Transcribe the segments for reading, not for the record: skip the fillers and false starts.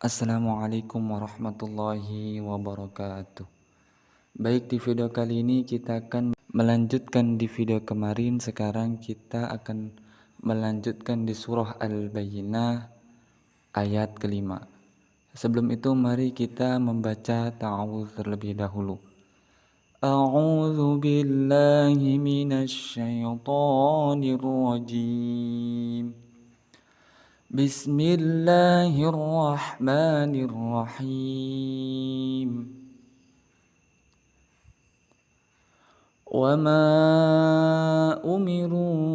Assalamualaikum warahmatullahi wabarakatuh. Baik, di video kali ini kita akan melanjutkan di video kemarin. Sekarang kita akan melanjutkan di surah Al-Bayyinah ayat kelima. Sebelum itu mari kita membaca ta'awudz terlebih dahulu. A'udzu billahi minasy syaithanir rajim. Bismillahirrahmanirrahim. وما أمروا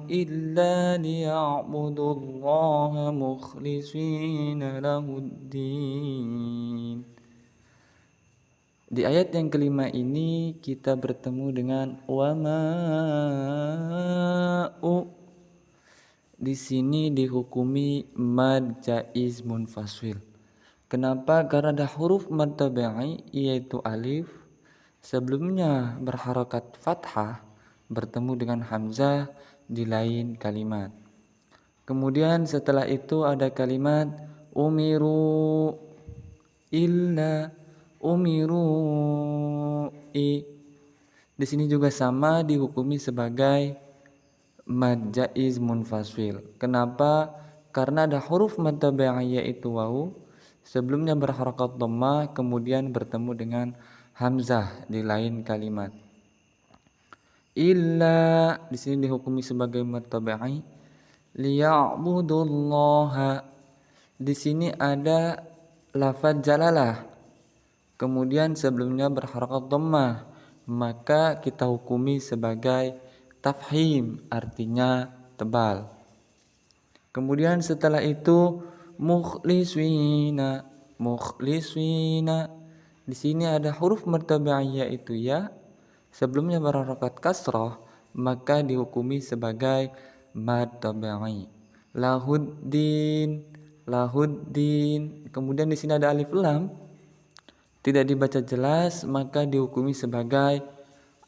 إلا ليعبدوا الله مخلصين له الدين. Di ayat yang kelima ini kita bertemu dengan wama'u. Di sini dihukumi mad jaiz munfasil. Kenapa? Karena ada huruf mad tabi'i yaitu alif. Sebelumnya berharokat fathah bertemu dengan hamzah di lain kalimat. Kemudian setelah itu ada kalimat umiru illa umiru i. Di sini juga sama dihukumi sebagai mad jaiz munfasil. Kenapa? Karena ada huruf mad tabi'i yaitu wawu. Sebelumnya berharokat dhammah kemudian bertemu dengan hamzah di lain kalimat. Illa di sini dihukumi sebagai mad tabi'i. Liya'budullaha. Di sini ada lafaz jalalah. Kemudian sebelumnya berharakat dhammah, maka kita hukumi sebagai tafhim, artinya tebal. Kemudian setelah itu mukhlisina. Di sini ada huruf mad tabi'i yaitu ya. Sebelumnya berharakat kasrah, maka dihukumi sebagai mad tabi'i. Lahuddin. Kemudian di sini ada alif lam. Tidak dibaca jelas, maka dihukumi sebagai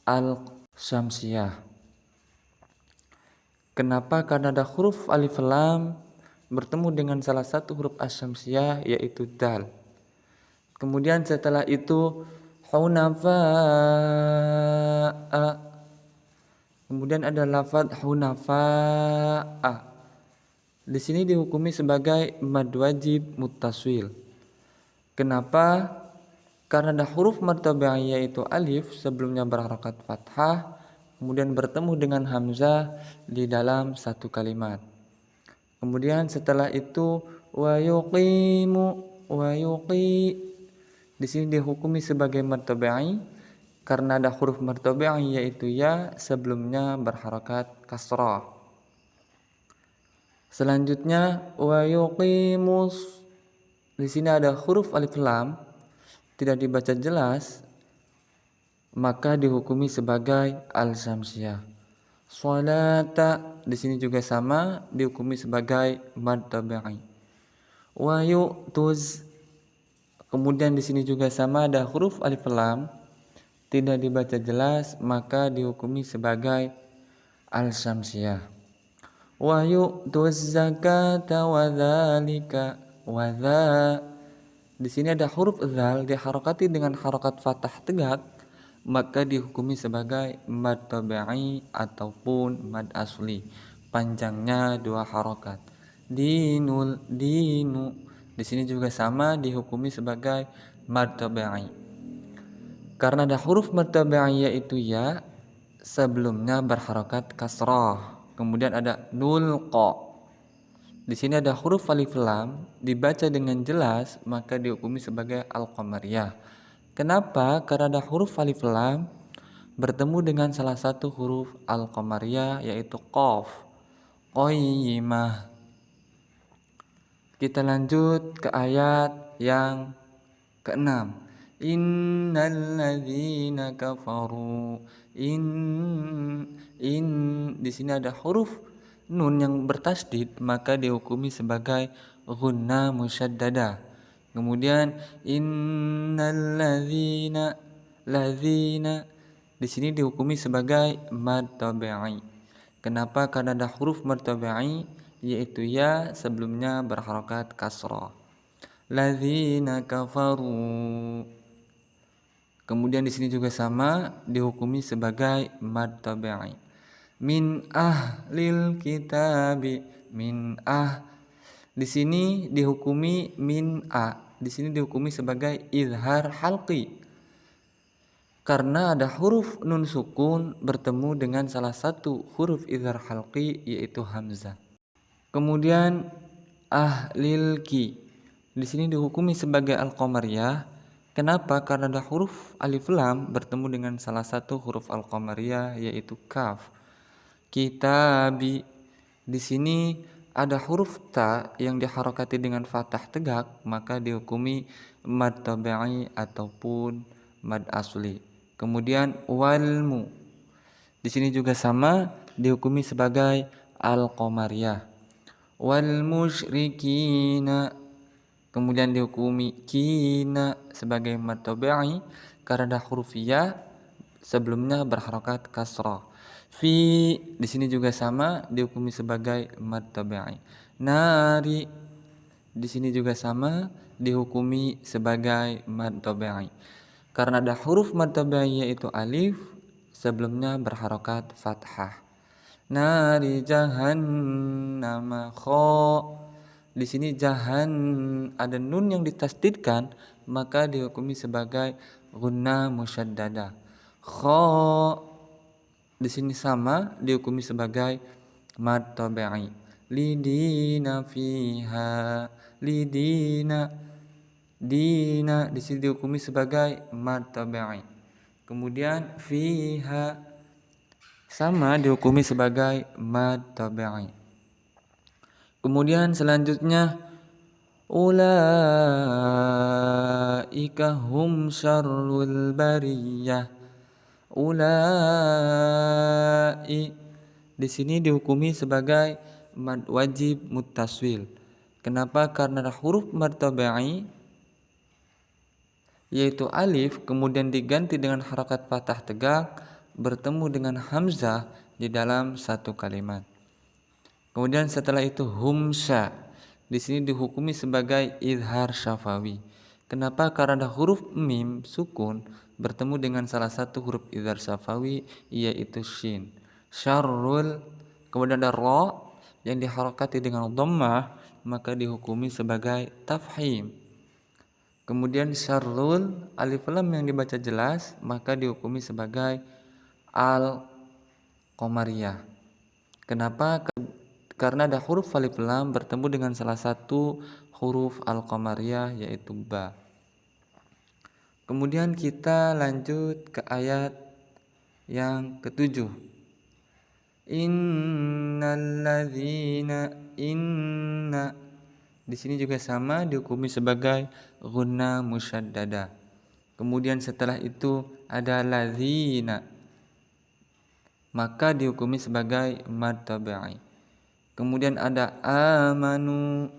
al-syamsiyah. Kenapa? Karena ada huruf alif lam bertemu dengan salah satu huruf asy-syamsiyah yaitu dal. Kemudian setelah itu hunafa'a. Kemudian ada lafaz hunafa'a. Di sini dihukumi sebagai mad wajib muttasil. Kenapa? Karena ada huruf mad tabi'i yaitu alif sebelumnya berharakat fathah kemudian bertemu dengan hamzah di dalam satu kalimat. Kemudian setelah itu wa yuqi. Di sini dihukumi sebagai mad tabi'i karena ada huruf mad tabi'i yaitu ya sebelumnya berharakat kasrah. Selanjutnya wa yuqimus. Di sini ada huruf alif lam tidak dibaca jelas, maka dihukumi sebagai al-syamsiyah. Sholata di sini juga sama dihukumi sebagai mad tabi'i. Wa yu'tuz. Kemudian di sini juga sama ada huruf alif lam tidak dibaca jelas, maka dihukumi sebagai al-syamsiyah. Wa yu'tuz zakata wa dzalika wa dza. Di sini ada huruf dzal diharokati dengan harokat fathah tegak, maka dihukumi sebagai mad tabi'i ataupun mad asli. Panjangnya dua harokat. Dinu. Di sini juga sama dihukumi sebagai mad tabi'i. Karena ada huruf mad tabi'i yaitu ya, sebelumnya berharokat kasrah. Kemudian ada nulqa. Di sini ada huruf alif lam dibaca dengan jelas, maka dihukumi sebagai al-qamariyah. Kenapa? Karena ada huruf alif lam bertemu dengan salah satu huruf al-qamariyah yaitu qaf. Qayyimah. Kita lanjut ke ayat yang ke-6. Innalladzina kafaru. Di sini ada huruf nun yang bertasdid, maka dihukumi sebagai ghunna musyaddada. Kemudian innalladzina di sini dihukumi sebagai mad tabi'i. Kenapa? Karena ada huruf mad tabi'i yaitu ya sebelumnya berharokat kasrah. Ladzina kafaru. Kemudian di sini juga sama dihukumi sebagai mad tabi'i. Min ahlil kitabi, min di sini dihukumi di sini dihukumi sebagai izhar halqi. Karena ada huruf nun sukun bertemu dengan salah satu huruf izhar halqi yaitu hamzah. Kemudian ahlil ki di sini dihukumi sebagai al-qamariyah. Kenapa? Karena ada huruf alif lam bertemu dengan salah satu huruf al-qamariyah yaitu kaf. Kitabi di sini ada huruf ta yang diharokati dengan fathah tegak, maka dihukumi mad tabi'i ataupun mad asli. Kemudian walmu di sini juga sama dihukumi sebagai al-qamariyah. Wal musyrikina kemudian dihukumi kina sebagai mad tabi'i karena ada huruf ya sebelumnya berharokat kasrah. Fi di sini juga sama dihukumi sebagai mad tabi'i. Nari di sini juga sama dihukumi sebagai mad tabi'i. Karena ada huruf mad tabi'i yaitu alif sebelumnya berharokat fathah. Nari jahannam di sini jahan ada nun yang ditasdidkan maka dihukumi sebagai gunnah musyaddada. Di sini sama dihukumi sebagai mad tabi'i. Lidina fiha dina di sini dihukumi sebagai mad tabi'i. Kemudian fiha sama dihukumi sebagai mad tabi'i. Kemudian selanjutnya ulaika hum syarrul bariyah. Ulai di sini dihukumi sebagai mad wajib muttaswil. Kenapa? Karena ada huruf mad tabi'i yaitu alif kemudian diganti dengan harakat fathah tegak bertemu dengan hamzah di dalam satu kalimat. Kemudian setelah itu humsya di sini dihukumi sebagai izhar syafawi. Kenapa? Karena ada huruf mim sukun bertemu dengan salah satu huruf izhar syafawi yaitu shin. Syarrul kemudian ada ra yang diharakati dengan dhammah maka dihukumi sebagai tafhim. Kemudian syarrul alif lam yang dibaca jelas maka dihukumi sebagai al-qamariyah. Kenapa? Karena ada huruf alif lam bertemu dengan salah satu huruf al-qamariyah yaitu ba. Kemudian kita lanjut ke ayat yang ke-7. Innalladzina inna di sini juga sama dihukumi sebagai gunnah musyaddada. Kemudian setelah itu ada ladzina maka dihukumi sebagai mad tabi'i. Kemudian ada amanu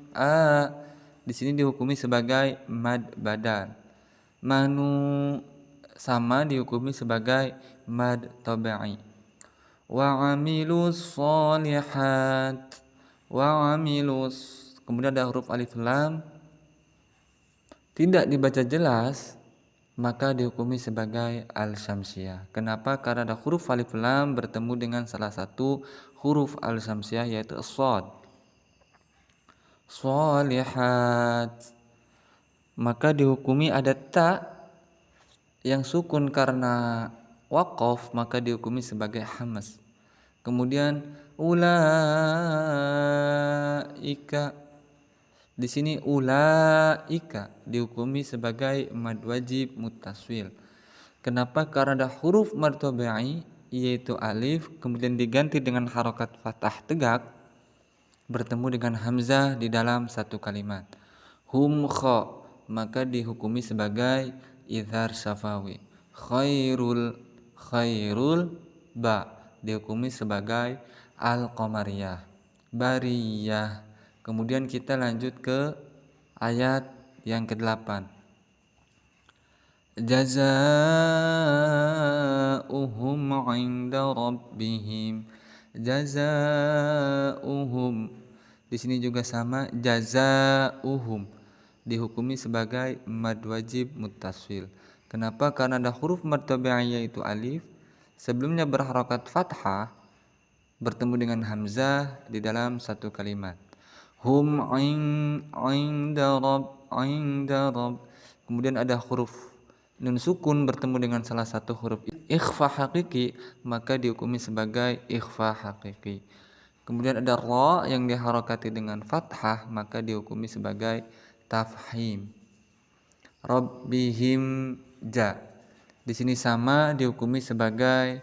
di sini dihukumi sebagai mad badal. Manu sama dihukumi sebagai mad tabi'i. Wa amilus sholihat kemudian ada huruf alif lam tidak dibaca jelas maka dihukumi sebagai al-syamsiyah. Kenapa? Karena ada huruf alif lam bertemu dengan salah satu huruf al-syamsiyah yaitu shad. Sholihat maka dihukumi ada ta yang sukun karena waqaf maka dihukumi sebagai hamz. Kemudian ulaika di sini ulaika dihukumi sebagai mad wajib muttaswil. Kenapa? Karena ada huruf mad tabi'i yaitu alif kemudian diganti dengan harokat fathah tegak bertemu dengan hamzah di dalam satu kalimat. Hum kha maka dihukumi sebagai izhar syafawi. Khairul ba dihukumi sebagai al-qamariyah. Bariyah. Kemudian kita lanjut ke ayat yang ke-8. Jazaa'uhum 'inda rabbihim. Jazaa'uhum Di sini juga sama, jazaa'uhum dihukumi sebagai mad wajib muttasil. Kenapa? Karena ada huruf mad tabi'i yaitu alif, sebelumnya berharokat fathah, bertemu dengan hamzah di dalam satu kalimat. Hum inda rabb. Kemudian ada huruf nun sukun bertemu dengan salah satu huruf ikhfa hakiki, maka dihukumi sebagai ikhfa hakiki. Kemudian ada ra yang diharokati dengan fathah, maka dihukumi sebagai tafhim. Rabbihim ja. Di sini sama dihukumi sebagai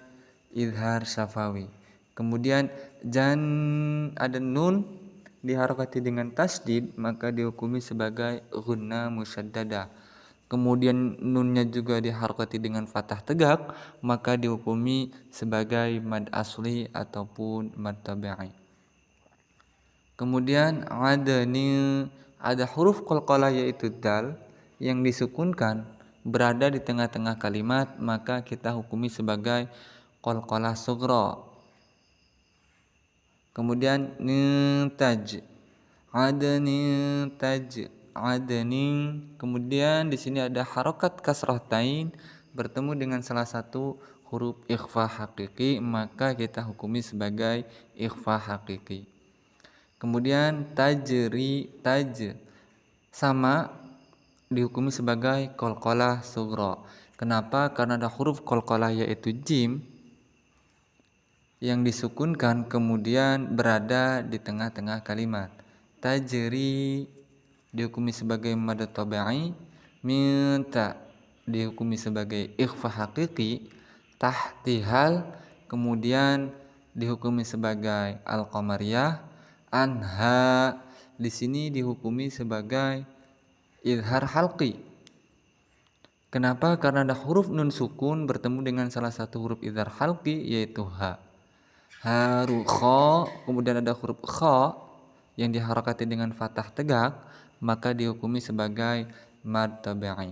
izhar syafawi. Kemudian ada nun diharokati dengan tasdid, maka dihukumi sebagai ghunna musyaddada. Kemudian nunnya juga diharokati dengan fathah tegak, maka dihukumi sebagai mad asli ataupun mad tabi'i. Kemudian ada huruf qalqalah yaitu dal yang disukunkan berada di tengah-tengah kalimat, maka kita hukumi sebagai qalqalah sughra. Kemudian taj, adnin. Kemudian di sini ada harokat kasrah tain bertemu dengan salah satu huruf ikhfa hakiki, maka kita hukumi sebagai ikhfa hakiki. Kemudian taj sama dihukumi sebagai qalqalah sughra. Kenapa? Karena ada huruf qalqalah yaitu jim yang disukunkan kemudian berada di tengah-tengah kalimat. Tajri dihukumi sebagai mad tabi'i, minta dihukumi sebagai ikhfa hakiki, tahtihal kemudian dihukumi sebagai al-qamariyah, anha di sini dihukumi sebagai izhar halqi. Kenapa? Karena ada huruf nun sukun bertemu dengan salah satu huruf izhar halqi yaitu ha. Haru kha, kemudian ada huruf kha yang diharokati dengan fathah tegak, maka dihukumi sebagai mad tabi'i.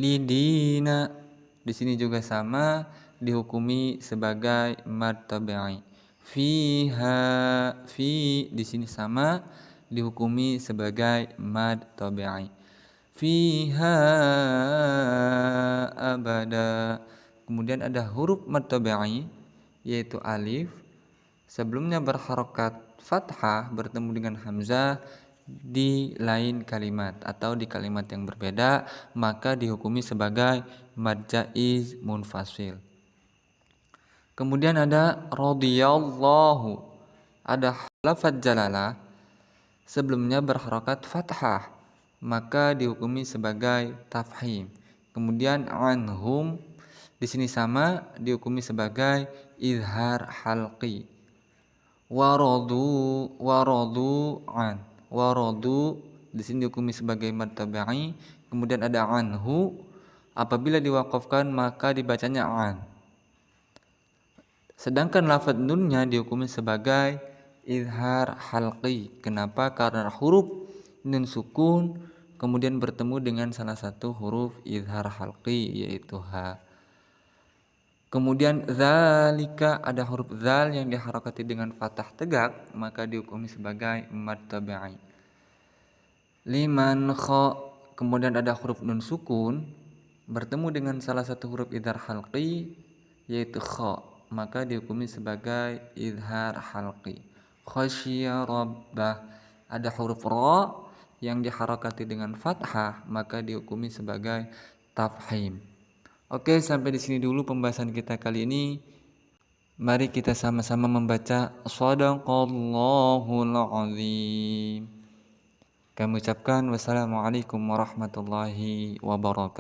Lidina di sini juga sama dihukumi sebagai mad tabi'i. Fi di sini sama dihukumi sebagai mad tabi'i. Fiha abada. Kemudian ada huruf mad tabi'i yaitu alif, sebelumnya berharokat fathah bertemu dengan hamzah di lain kalimat atau di kalimat yang berbeda, maka dihukumi sebagai mad jaiz munfasil. Kemudian ada radhiyallahu, ada lafaz jalalah sebelumnya berharokat fathah, maka dihukumi sebagai tafhim. Kemudian anhum di sini sama dihukumi sebagai izhar halqi. Waradu di sini dihukumi sebagai mad tabi'i. Kemudian ada anhu, apabila diwaqafkan maka dibacanya an. Sedangkan lafaz nunnya dihukumi sebagai izhar halqi. Kenapa? Karena huruf nun sukun kemudian bertemu dengan salah satu huruf izhar halqi yaitu ha. Kemudian zalika, ada huruf zal yang diharokati dengan fathah tegak, maka dihukumi sebagai mad tabi'i. Liman kha, kemudian ada huruf nun sukun bertemu dengan salah satu huruf izhar halqi yaitu kha, maka dihukumi sebagai izhar halqi. Khasyiya rabbah, ada huruf ra yang diharokati dengan fathah, maka dihukumi sebagai tafhim. Oke, sampai di sini dulu pembahasan kita kali ini. Mari kita sama-sama membaca Shadaqallahul Azim. Kami ucapkan wassalamualaikum warahmatullahi wabarakatuh.